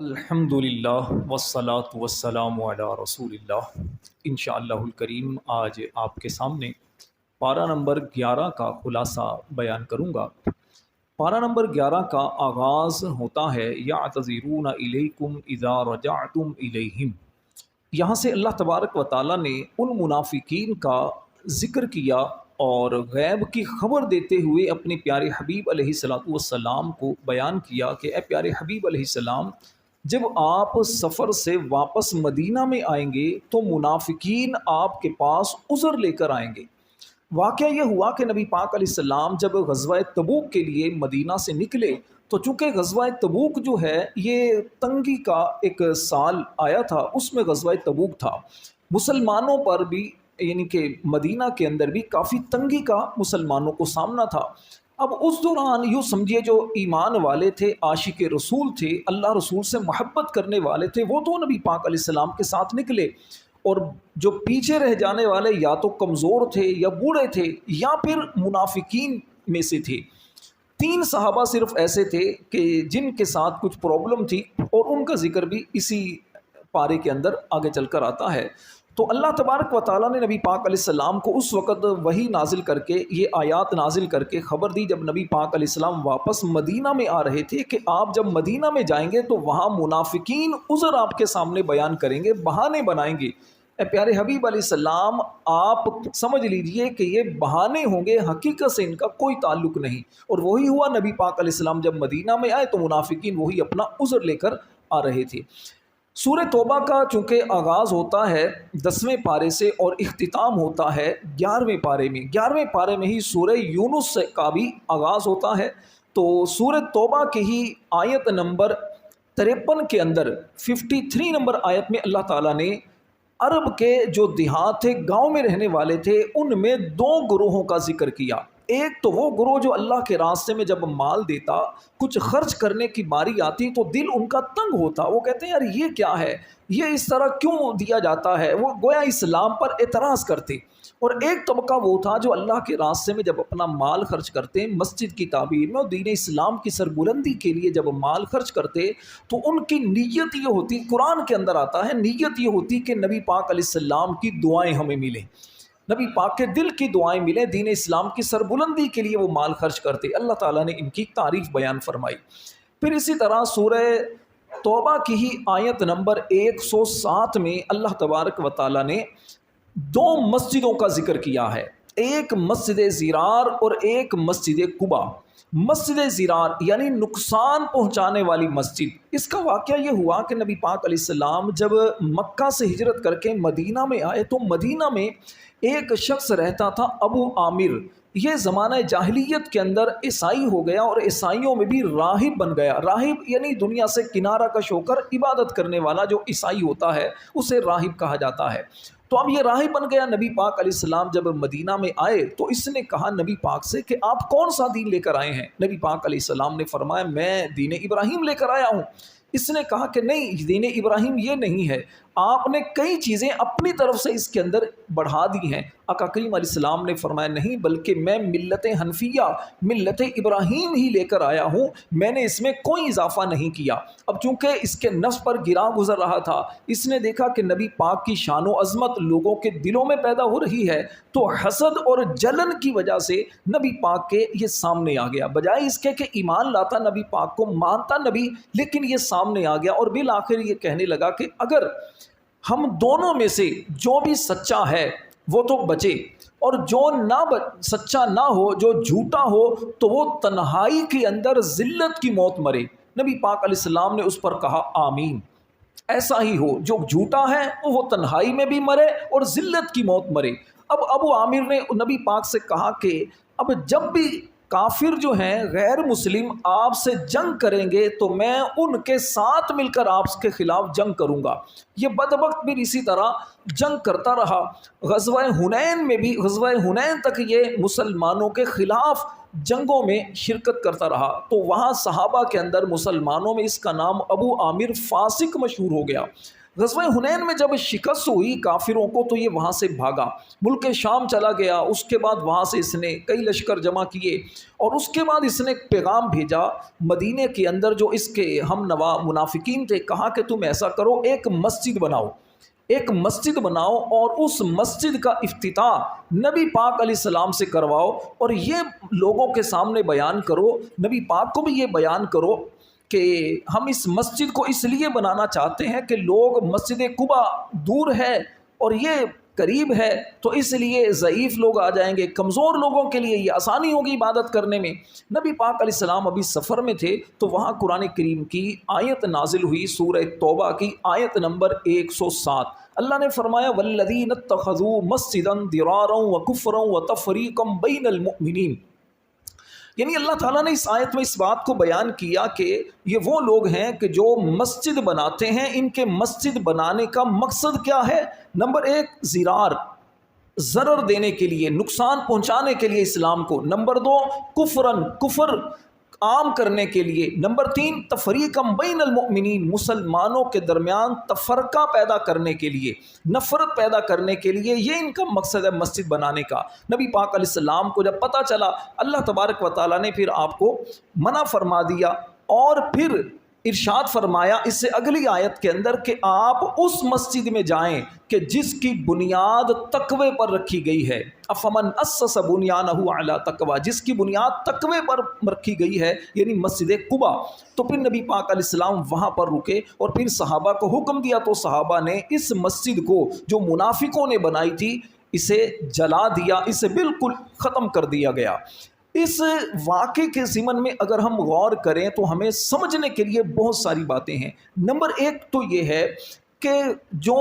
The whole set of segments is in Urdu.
الحمدللہ والصلاة والسلام علی رسول اللہ۔ انشاءاللہ الکریم آج آپ کے سامنے پارہ نمبر 11 کا خلاصہ بیان کروں گا۔ پارہ نمبر 11 کا آغاز ہوتا ہے یعتذرون الیکم اذا رجعتم الیہم۔ یہاں سے اللہ تبارک و تعالیٰ نے ان منافقین کا ذکر کیا اور غیب کی خبر دیتے ہوئے اپنے پیارے حبیب علیہ السلام کو بیان کیا کہ اے پیارے حبیب علیہ السلام، جب آپ سفر سے واپس مدینہ میں آئیں گے تو منافقین آپ کے پاس عذر لے کر آئیں گے۔ واقعہ یہ ہوا کہ نبی پاک علیہ السلام جب غزوہ تبوک کے لیے مدینہ سے نکلے تو چونکہ غزوہ تبوک جو ہے یہ تنگی کا ایک سال آیا تھا، اس میں غزوہ تبوک تھا، مسلمانوں پر بھی یعنی کہ مدینہ کے اندر بھی کافی تنگی کا مسلمانوں کو سامنا تھا۔ اب اس دوران یوں سمجھیے جو ایمان والے تھے، عاشق رسول تھے، اللہ رسول سے محبت کرنے والے تھے، وہ تو نبی پاک علیہ السلام کے ساتھ نکلے، اور جو پیچھے رہ جانے والے یا تو کمزور تھے یا بوڑھے تھے یا پھر منافقین میں سے تھے۔ 3 صحابہ صرف ایسے تھے کہ جن کے ساتھ کچھ پرابلم تھی، اور ان کا ذکر بھی اسی پارے کے اندر آگے چل کر آتا ہے۔ تو اللہ تبارک و تعالیٰ نے نبی پاک علیہ السلام کو اس وقت وحی نازل کر کے، یہ آیات نازل کر کے خبر دی جب نبی پاک علیہ السلام واپس مدینہ میں آ رہے تھے کہ آپ جب مدینہ میں جائیں گے تو وہاں منافقین عذر آپ کے سامنے بیان کریں گے، بہانے بنائیں گے۔ اے پیارے حبیب علیہ السلام، آپ سمجھ لیجئے کہ یہ بہانے ہوں گے، حقیقت سے ان کا کوئی تعلق نہیں۔ اور وہی ہوا، نبی پاک علیہ السلام جب مدینہ میں آئے تو منافقین وہی اپنا عذر لے کر آ رہے تھے۔ سورہ توبہ کا چونکہ آغاز ہوتا ہے 10ویں پارے سے اور اختتام ہوتا ہے 11ویں پارے میں، 11ویں پارے میں ہی سورہ یونس کا بھی آغاز ہوتا ہے۔ تو سورہ توبہ کی ہی آیت نمبر 53 کے اندر 53 نمبر آیت میں اللہ تعالیٰ نے عرب کے جو دیہات تھے، گاؤں میں رہنے والے تھے، ان میں 2 گروہوں کا ذکر کیا۔ ایک تو وہ گروہ جو اللہ کے راستے میں جب مال دیتا، کچھ خرچ کرنے کی باری آتی تو دل ان کا تنگ ہوتا، وہ کہتے ہیں یار یہ کیا ہے، یہ اس طرح کیوں دیا جاتا ہے، وہ گویا اسلام پر اعتراض کرتے۔ اور ایک طبقہ وہ تھا جو اللہ کے راستے میں جب اپنا مال خرچ کرتے، مسجد کی تعمیر میں اور دین اسلام کی سربلندی کے لیے جب مال خرچ کرتے تو ان کی نیت یہ ہوتی، قرآن کے اندر آتا ہے، نیت یہ ہوتی کہ نبی پاک علیہ السلام کی دعائیں ہمیں ملیں، نبی پاک کے دل کی دعائیں ملیں، دین اسلام کی سربلندی کے لیے وہ مال خرچ کرتے۔ اللہ تعالیٰ نے ان کی تعریف بیان فرمائی۔ پھر اسی طرح سورہ توبہ کی ہی آیت نمبر 107 میں اللہ تبارک و تعالیٰ نے 2 مسجدوں کا ذکر کیا ہے، ایک مسجد زرار اور ایک مسجد قباء۔ مسجد زرار یعنی نقصان پہنچانے والی مسجد، اس کا واقعہ یہ ہوا کہ نبی پاک علیہ السلام جب مکہ سے ہجرت کر کے مدینہ میں آئے تو مدینہ میں ایک شخص رہتا تھا، ابو عامر۔ یہ زمانہ جاہلیت کے اندر عیسائی ہو گیا اور عیسائیوں میں بھی راہب بن گیا۔ راہب یعنی دنیا سے کنارہ کش ہو کر عبادت کرنے والا جو عیسائی ہوتا ہے اسے راہب کہا جاتا ہے۔ تو اب یہ راہب بن گیا۔ نبی پاک علیہ السلام جب مدینہ میں آئے تو اس نے کہا نبی پاک سے کہ آپ کون سا دین لے کر آئے ہیں؟ نبی پاک علیہ السلام نے فرمایا میں دین ابراہیم لے کر آیا ہوں۔ اس نے کہا کہ نہیں، دین ابراہیم یہ نہیں ہے، آپ نے کئی چیزیں اپنی طرف سے اس کے اندر بڑھا دی ہیں۔ آقا کریم علیہ السلام نے فرمایا نہیں، بلکہ میں ملت حنفیہ، ملت ابراہیم ہی لے کر آیا ہوں، میں نے اس میں کوئی اضافہ نہیں کیا۔ اب چونکہ اس کے نفس پر گراں گزر رہا تھا، اس نے دیکھا کہ نبی پاک کی شان و عظمت لوگوں کے دلوں میں پیدا ہو رہی ہے، تو حسد اور جلن کی وجہ سے نبی پاک کے یہ سامنے آ گیا، بجائے اس کے کہ ایمان لاتا، نبی پاک کو مانتا نبی، لیکن یہ سامنے آ گیا اور بالآخر یہ کہنے لگا کہ اگر ہم دونوں میں سے جو بھی سچا ہے وہ تو بچے، اور جو سچا نہ ہو، جو جھوٹا ہو تو وہ تنہائی کے اندر ذلت کی موت مرے۔ نبی پاک علیہ السلام نے اس پر کہا آمین، ایسا ہی ہو، جو جھوٹا ہے وہ تنہائی میں بھی مرے اور ذلت کی موت مرے۔ اب ابو عامر نے نبی پاک سے کہا کہ اب جب بھی کافر جو ہیں غیر مسلم آپ سے جنگ کریں گے تو میں ان کے ساتھ مل کر آپ کے خلاف جنگ کروں گا۔ یہ بدبخت بھی اسی طرح جنگ کرتا رہا۔ غزوہ حنین میں بھی، غزوہ حنین تک یہ مسلمانوں کے خلاف جنگوں میں شرکت کرتا رہا، تو وہاں صحابہ کے اندر مسلمانوں میں اس کا نام ابو عامر فاسق مشہور ہو گیا۔ غزوہ حنین میں جب شکست ہوئی کافروں کو تو یہ وہاں سے بھاگا، ملک شام چلا گیا۔ اس کے بعد وہاں سے اس نے کئی لشکر جمع کیے، اور اس کے بعد اس نے ایک پیغام بھیجا مدینے کے اندر جو اس کے ہم نوا منافقین تھے، کہا کہ تم ایسا کرو، ایک مسجد بناؤ، ایک مسجد بناؤ اور اس مسجد کا افتتاح نبی پاک علیہ السلام سے کرواؤ، اور یہ لوگوں کے سامنے بیان کرو، نبی پاک کو بھی یہ بیان کرو کہ ہم اس مسجد کو اس لیے بنانا چاہتے ہیں کہ لوگ مسجد قبا دور ہے اور یہ قریب ہے، تو اس لیے ضعیف لوگ آ جائیں گے، کمزور لوگوں کے لیے یہ آسانی ہوگی عبادت کرنے میں۔ نبی پاک علیہ السلام ابھی سفر میں تھے، تو وہاں قرآن کریم کی آیت نازل ہوئی، سورہ توبہ کی آیت نمبر 107۔ اللہ نے فرمایا والذین اتخذوا مسجدا ضرارا وکفرا وتفریقا بین المؤمنین، یعنی اللہ تعالیٰ نے اس آیت میں اس بات کو بیان کیا کہ یہ وہ لوگ ہیں کہ جو مسجد بناتے ہیں، ان کے مسجد بنانے کا مقصد کیا ہے؟ نمبر 1 زرار، ضرر دینے کے لیے، نقصان پہنچانے کے لیے اسلام کو۔ نمبر 2 کفرن، کفر عام کرنے کے لیے۔ نمبر 3 تفریقاً بین المؤمنین، مسلمانوں کے درمیان تفرقہ پیدا کرنے کے لیے، نفرت پیدا کرنے کے لیے، یہ ان کا مقصد ہے مسجد بنانے کا۔ نبی پاک علیہ السلام کو جب پتہ چلا، اللہ تبارک و تعالیٰ نے پھر آپ کو منع فرما دیا، اور پھر ارشاد فرمایا اس سے اگلی آیت کے اندر کہ آپ اس مسجد میں جائیں کہ جس کی بنیاد تقوی پر رکھی گئی ہے۔ افمن اسس بنیانہ علی تقوی، جس کی بنیاد تقوی پر رکھی گئی ہے، یعنی مسجد قبا۔ تو پھر نبی پاک علیہ السلام وہاں پر رکے، اور پھر صحابہ کو حکم دیا، تو صحابہ نے اس مسجد کو جو منافقوں نے بنائی تھی اسے جلا دیا، اسے بالکل ختم کر دیا گیا۔ اس واقعے کے ضمن میں اگر ہم غور کریں تو ہمیں سمجھنے کے لیے بہت ساری باتیں ہیں۔ نمبر 1 تو یہ ہے کہ جو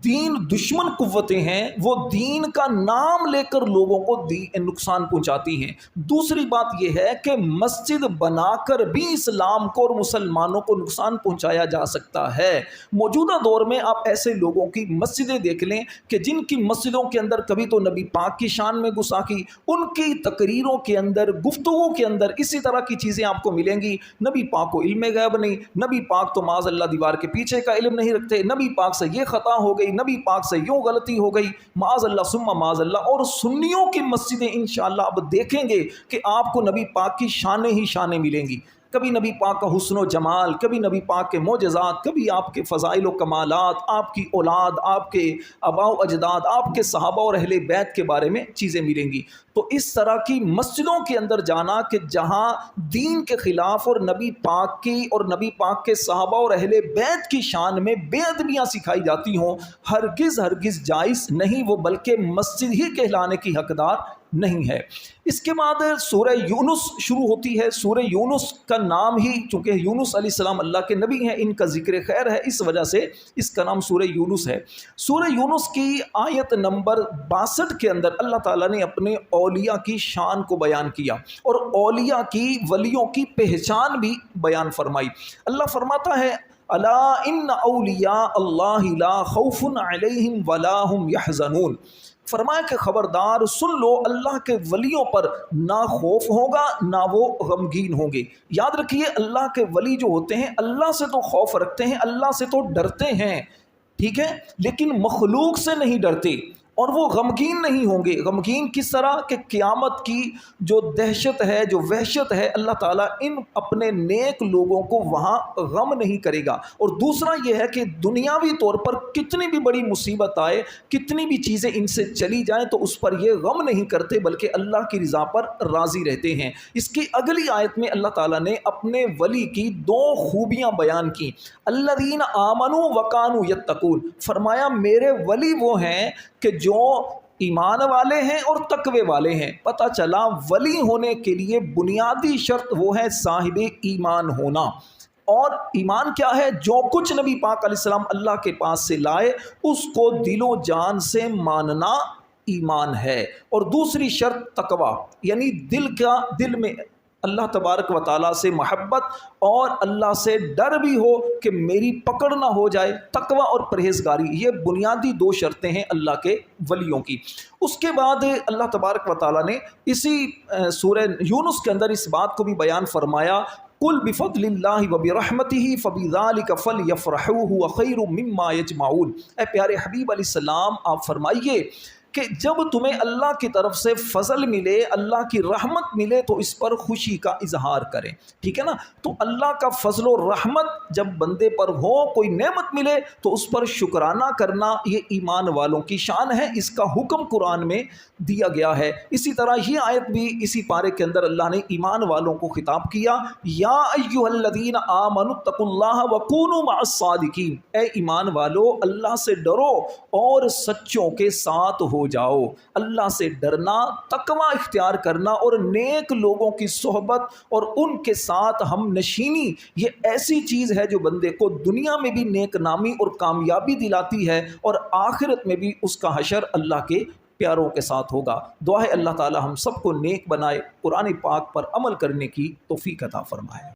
دین دشمن قوتیں ہیں وہ دین کا نام لے کر لوگوں کو نقصان پہنچاتی ہیں۔ دوسری بات یہ ہے کہ مسجد بنا کر بھی اسلام کو اور مسلمانوں کو نقصان پہنچایا جا سکتا ہے۔ موجودہ دور میں آپ ایسے لوگوں کی مسجدیں دیکھ لیں کہ جن کی مسجدوں کے اندر کبھی تو نبی پاک کی شان میں گستاخی، ان کی تقریروں کے اندر، گفتگو کے اندر اسی طرح کی چیزیں آپ کو ملیں گی۔ نبی پاک کو علم غیب نہیں، نبی پاک تو معاذ اللہ دیوار کے پیچھے کا علم نہیں رکھتے، نبی پاک سے یہ خطا ہو گئی، نبی پاک سے یوں غلطی ہو گئی، معاذ اللہ ثم معاذ اللہ۔ اور سنیوں کی مسجدیں انشاءاللہ اب دیکھیں گے کہ آپ کو نبی پاک کی شانیں ہی شانیں ملیں گی، کبھی نبی پاک کا حسن و جمال، کبھی نبی پاک کے معجزات، کبھی آپ کے فضائل و کمالات، آپ کی اولاد، آپ کے آباء و اجداد، آپ کے صحابہ اور اہل بیت کے بارے میں چیزیں ملیں گی۔ تو اس طرح کی مسجدوں کے اندر جانا کہ جہاں دین کے خلاف اور نبی پاک کی اور نبی پاک کے صحابہ اور اہل بیت کی شان میں بے ادبیاں سکھائی جاتی ہوں، ہرگز جائز نہیں، وہ بلکہ مسجد ہی کہلانے کی حقدار نہیں ہے۔ اس کے بعد سورہ یونس شروع ہوتی ہے۔ سورہ یونس کا نام ہی، چونکہ یونس علیہ السلام اللہ کے نبی ہیں، ان کا ذکر خیر ہے، اس وجہ سے اس کا نام سورہ یونس ہے۔ سورہ یونس کی آیت نمبر 62 کے اندر اللہ تعالیٰ نے اپنے اولیاء کی شان کو بیان کیا اور اولیاء کی، ولیوں کی پہچان بھی بیان فرمائی۔ اللہ فرماتا ہے الا ان اولیاء اللہ لا خوف علیہم ولا هم يحزنون، فرمایا کہ خبردار سن لو، اللہ کے ولیوں پر نہ خوف ہوگا نہ وہ غمگین ہوں گے۔ یاد رکھیے اللہ کے ولی جو ہوتے ہیں اللہ سے تو خوف رکھتے ہیں، اللہ سے تو ڈرتے ہیں، ٹھیک ہے، لیکن مخلوق سے نہیں ڈرتے، اور وہ غمگین نہیں ہوں گے۔ غمگین کس طرح کہ قیامت کی جو دہشت ہے، جو وحشت ہے، اللہ تعالیٰ ان اپنے نیک لوگوں کو وہاں غم نہیں کرے گا۔ اور دوسرا یہ ہے کہ دنیاوی طور پر کتنی بھی بڑی مصیبت آئے، کتنی بھی چیزیں ان سے چلی جائیں تو اس پر یہ غم نہیں کرتے، بلکہ اللہ کی رضا پر راضی رہتے ہیں۔ اس کی اگلی آیت میں اللہ تعالیٰ نے اپنے ولی کی 2 خوبیاں بیان کی۔ الذین آمنوا وکانوا یتقون، فرمایا میرے ولی وہ ہیں کہ جو ایمان والے ہیں اور تقوی والے ہیں۔ پتہ چلا ولی ہونے کے لیے بنیادی شرط وہ ہے صاحب ایمان ہونا۔ اور ایمان کیا ہے؟ جو کچھ نبی پاک علیہ السلام اللہ کے پاس سے لائے اس کو دل و جان سے ماننا ایمان ہے۔ اور دوسری شرط تقوی، یعنی دل میں اللہ تبارک و تعالیٰ سے محبت اور اللہ سے ڈر بھی ہو کہ میری پکڑ نہ ہو جائے، تقوی اور پرہیزگاری، یہ بنیادی دو شرطیں ہیں اللہ کے ولیوں کی۔ اس کے بعد اللہ تبارک و تعالیٰ نے اسی سورہ یونس کے اندر اس بات کو بھی بیان فرمایا، قل بفضل اللہ وبرحمتہ فبذلک فلیفرحوا ھو خیر مما یجمعون۔ اے پیارے حبیب علیہ السلام، آپ فرمائیے کہ جب تمہیں اللہ کی طرف سے فضل ملے، اللہ کی رحمت ملے تو اس پر خوشی کا اظہار کریں، ٹھیک ہے نا۔ تو اللہ کا فضل و رحمت جب بندے پر ہو، کوئی نعمت ملے تو اس پر شکرانہ کرنا یہ ایمان والوں کی شان ہے، اس کا حکم قرآن میں دیا گیا ہے۔ اسی طرح یہ آیت بھی اسی پارے کے اندر اللہ نے ایمان والوں کو خطاب کیا، یا ایھا الذین آمنوا اتقوا اللہ وکونوا مع الصادقین، اے ایمان والو اللہ سے ڈرو اور سچوں کے ساتھ ہو جاؤ۔ اللہ سے ڈرنا، تقوی اختیار کرنا اور نیک لوگوں کی صحبت اور ان کے ساتھ ہم نشینی، یہ ایسی چیز ہے جو بندے کو دنیا میں بھی نیک نامی اور کامیابی دلاتی ہے، اور آخرت میں بھی اس کا حشر اللہ کے پیاروں کے ساتھ ہوگا۔ دعا ہے اللہ تعالی ہم سب کو نیک بنائے، قرآن پاک پر عمل کرنے کی توفیق عطا فرمائے۔